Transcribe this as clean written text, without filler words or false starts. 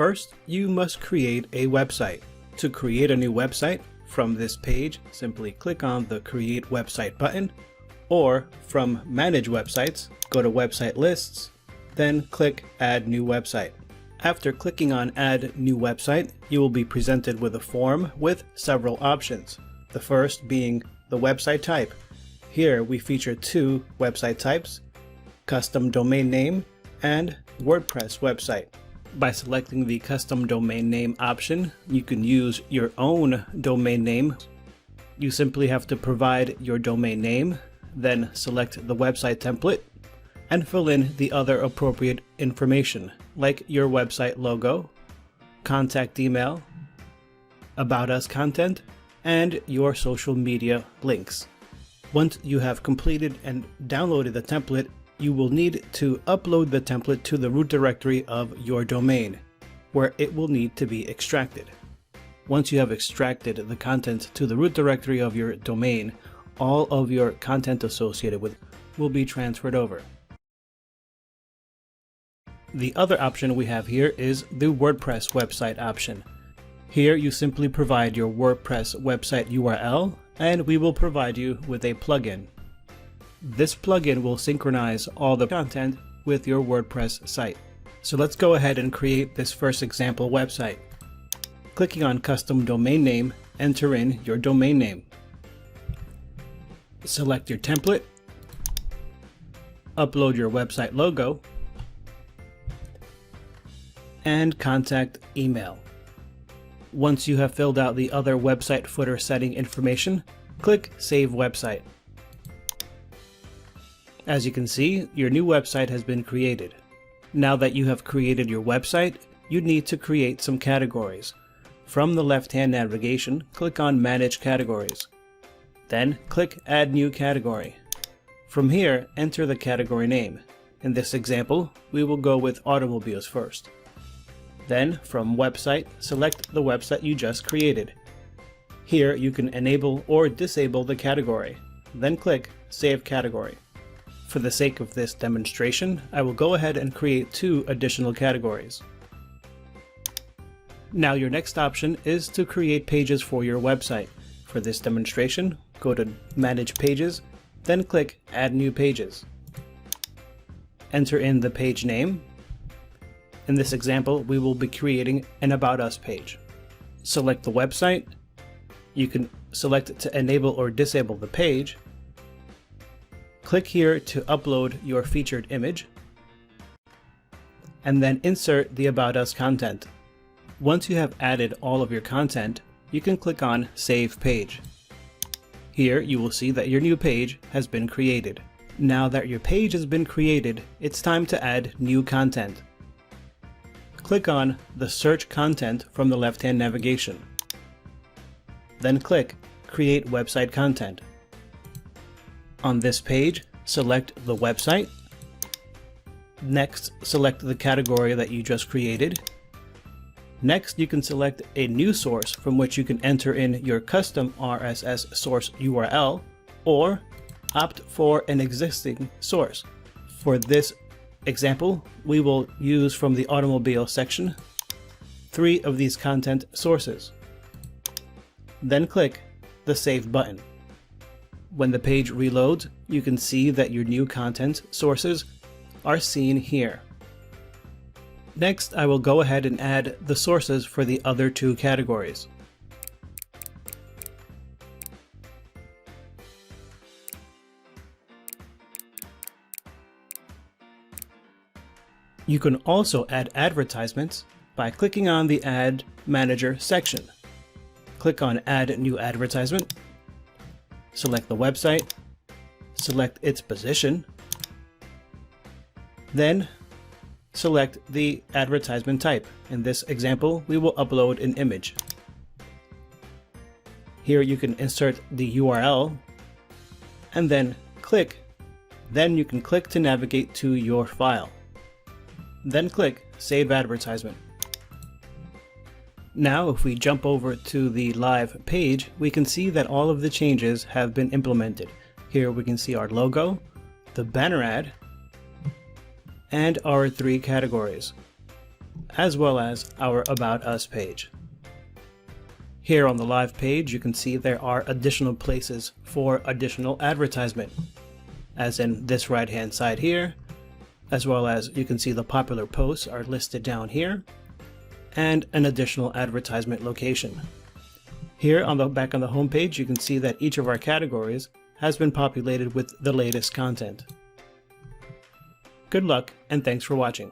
First, you must create a website. To create a new website, from this page, simply click on the Create Website button, or from Manage Websites, go to Website Lists, then click Add New Website. After clicking on Add New Website, you will be presented with a form with several options. The first being the website type. Here we feature two website types, custom domain name and WordPress website. By selecting the custom domain name option, you can use your own domain name. You simply have to provide your domain name, then select the website template, and fill in the other appropriate information, like your website logo, contact email, about us content, and your social media links. Once you have completed and downloaded the template, you will need to upload the template to the root directory of your domain, where it will need to be extracted. Once you have extracted the content to the root directory of your domain, all of your content associated with will be transferred over. The other option we have here is the WordPress website option. Here you simply provide your WordPress website URL, and we will provide you with a plugin. This plugin will synchronize all the content with your WordPress site. So let's go ahead and create this first example website. Clicking on Custom Domain Name, enter in your domain name. Select your template, upload your website logo, and contact email. Once you have filled out the other website footer setting information, click Save Website. As you can see, your new website has been created. Now that you have created your website, you need to create some categories. From the left-hand navigation, click on Manage Categories. Then click Add New Category. From here, enter the category name. In this example, we will go with automobiles first. Then, from Website, select the website you just created. Here, you can enable or disable the category. Then click Save Category. For the sake of this demonstration, I will go ahead and create two additional categories. Now your next option is to create pages for your website. For this demonstration, go to Manage Pages, then click Add New Pages. Enter in the page name. In this example, we will be creating an About Us page. Select the website. You can select to enable or disable the page. Click here to upload your featured image, and then insert the About Us content. Once you have added all of your content, you can click on Save Page. Here you will see that your new page has been created. Now that your page has been created, it's time to add new content. Click on the Search Content from the left-hand navigation. Then click Create Website Content. On this page, select the website. Next, select the category that you just created. Next, you can select a new source from which you can enter in your custom RSS source URL, or opt for an existing source. For this example, we will use from the automobile section 3 of these content sources. Then click the Save button. When the page reloads, you can see that your new content sources are seen here. Next, I will go ahead and add the sources for the other two categories. You can also add advertisements by clicking on the Ad Manager section. Click on Add New Advertisement. Select the website, select its position, then select the advertisement type. In this example, we will upload an image. Here you can insert the URL and then you can click to navigate to your file. Then click Save Advertisement. Now if we jump over to the live page, we can see that all of the changes have been implemented. Here we can see our logo, the banner ad, and our 3 categories. as well as our About Us page. Here on the live page, you can see there are additional places for additional advertisement, as in this right-hand side here, as well as you can see the popular posts are listed down here, and an additional advertisement location. Here on the back on the home page, you can see that each of our categories has been populated with the latest content. Good luck, and thanks for watching.